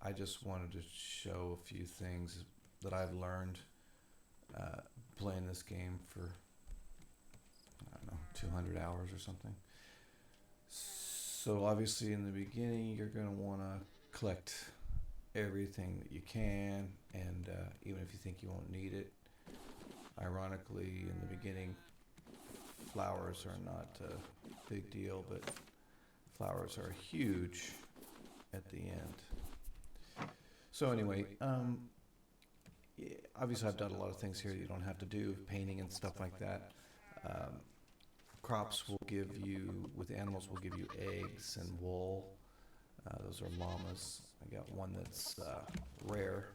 I just wanted to show a few things that I've learned playing this game for, I don't know, 200 hours or something. So obviously in the beginning you're going to want to collect everything that you can, and even if you think you won't need it. Ironically, in the beginning, flowers are not a big deal, but flowers are huge at the end. So anyway, yeah, obviously I've done a lot of things here you don't have to do, painting and stuff like that. Um, Crops will give you, with animals, will give you eggs and wool. Those are llamas. I got one that's rare.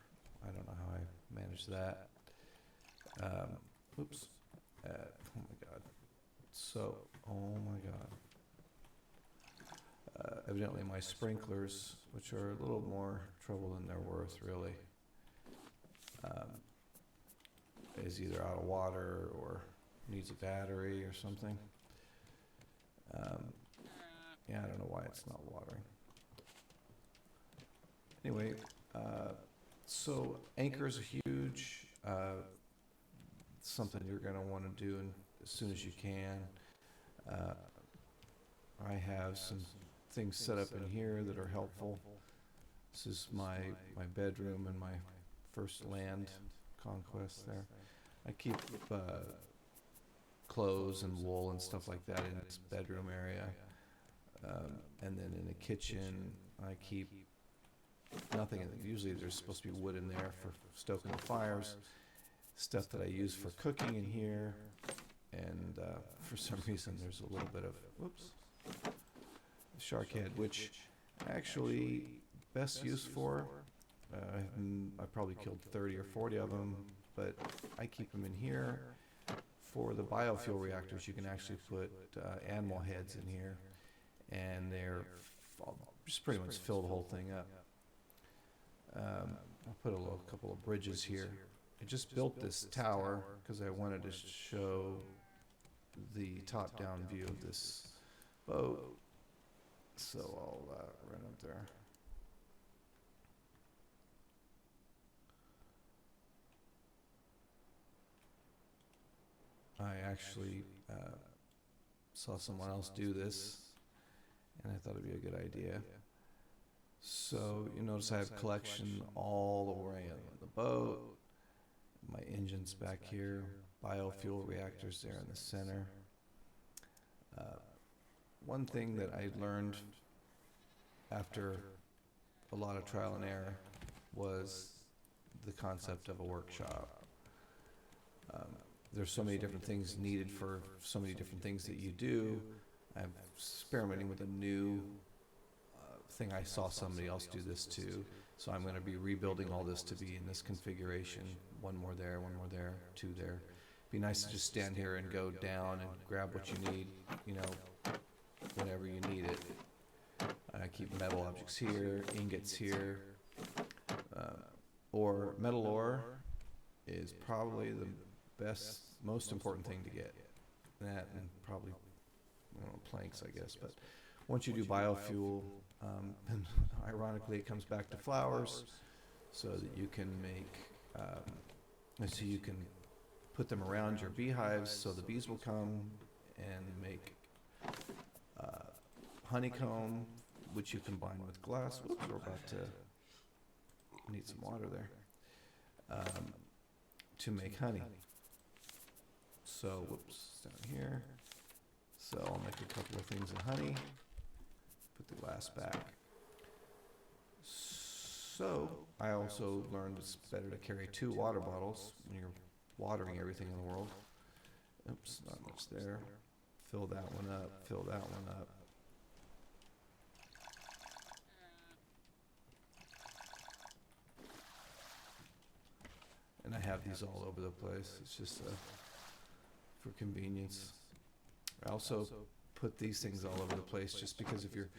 I don't know how I managed that. Oops. Oh my God. So, oh my God. Evidently my sprinklers, which are a little more trouble than they're worth, really, is either out of water or needs a battery or something. Yeah, I don't know why it's not watering. Anyway, so anchors are huge. Something you're going to want to do as soon as you can. I have some things set up in here that are helpful. This is my bedroom and my first land conquest there. I keep clothes and wool and stuff like that in this bedroom area. And then in the kitchen, I keep nothing. Usually there's supposed to be wood in there for stoking the fires. Stuff that I use for cooking in here. And for some reason there's a little bit of, whoops, shark head, which actually best use for, I probably killed 30 or 40 of them, but I keep them in here. For the biofuel reactors, you can actually put animal heads in here, and they're just pretty much fill the whole thing up. I'll put a couple of bridges here. I just built this tower because I wanted to show the top-down view of this boat. So I'll run up there. I actually saw someone else do this, and I thought it'd be a good idea. So you notice I have collection all the way on the boat. My engine's back here, biofuel reactors there in the center. One thing that I learned after a lot of trial and error was the concept of a workshop. There's so many different things needed for so many different things that you do. I'm experimenting with a new thing. I saw somebody else do this too. So I'm going to be rebuilding all this to be in this configuration. One more there, two there. Be nice to just stand here and go down and grab what you need, whenever you need it. I keep metal objects here, ingots here. Or metal ore is probably the best, most important thing to get. That and probably planks, I guess. But once you do biofuel, and ironically it comes back to flowers, so that you can make, so you can put them around your beehives, so the bees will come and make honeycomb, which you combine with glass. Whoops, we're about to need some water there, to make honey. So, whoops, down here. So I'll make a couple of things of honey. Put the glass back. So I also learned it's better to carry 2 water bottles when you're watering everything in the world. Oops, not much there. Fill that one up, fill that one up. And I have these all over the place. It's just for convenience. I also put these things all over the place just because if you're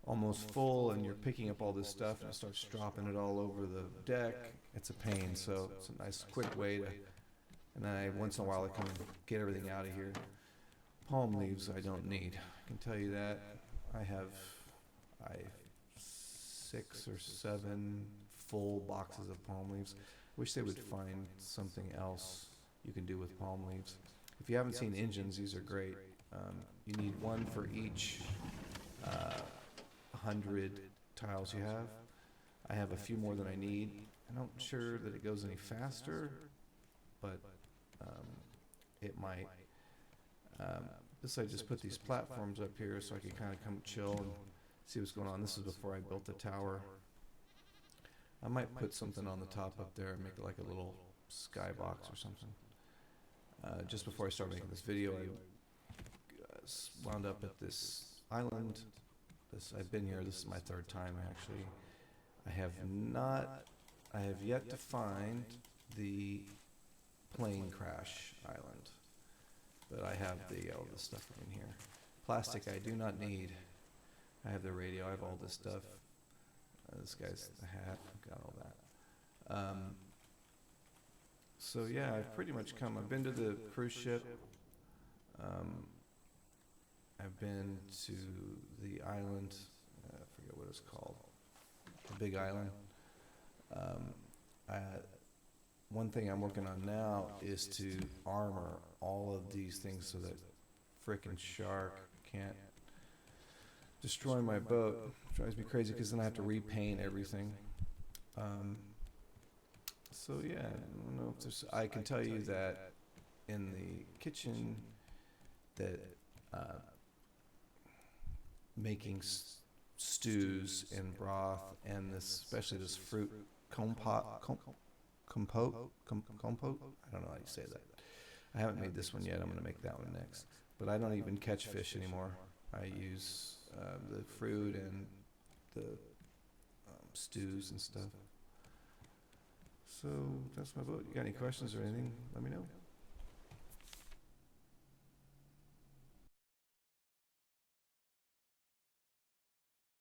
almost full and you're picking up all this stuff and it starts dropping it all over the deck, it's a pain. So it's a nice quick way to, and then once in a while I come and get everything out of here. Palm leaves I don't need, I can tell you that. I have 6 or 7 full boxes of palm leaves. Wish they would find something else you can do with palm leaves. If you haven't seen engines, these are great. You need one for each 100 tiles you have. I have a few more than I need. I'm not sure that it goes any faster, but it might. I just put these platforms up here so I can kind of come chill and see what's going on. This is before I built the tower. I might put something on the top up there and make it like a little skybox or something. Just before I started making this video, I wound up at this island. I've been here. This is my 3rd time actually. I have yet to find the plane crash island, but I have all this stuff in here. Plastic I do not need. I have the radio. I have all this stuff. This guy's the hat. I've got all that. So yeah, I've pretty much come. I've been to the cruise ship. I've been to the island. I forget what it's called. The big island. One thing I'm working on now is to armor all of these things so that frickin' shark can't destroy my boat. It drives me crazy because then I have to repaint everything. So yeah, I don't know if there's. I can tell you that in the kitchen, that making stews and broth and especially this fruit compote. I don't know how you say that. I haven't made this one yet. I'm going to make that one next. But I don't even catch fish anymore. I use the fruit and the stews and stuff. So that's my boat. You got any questions or anything? Let me know.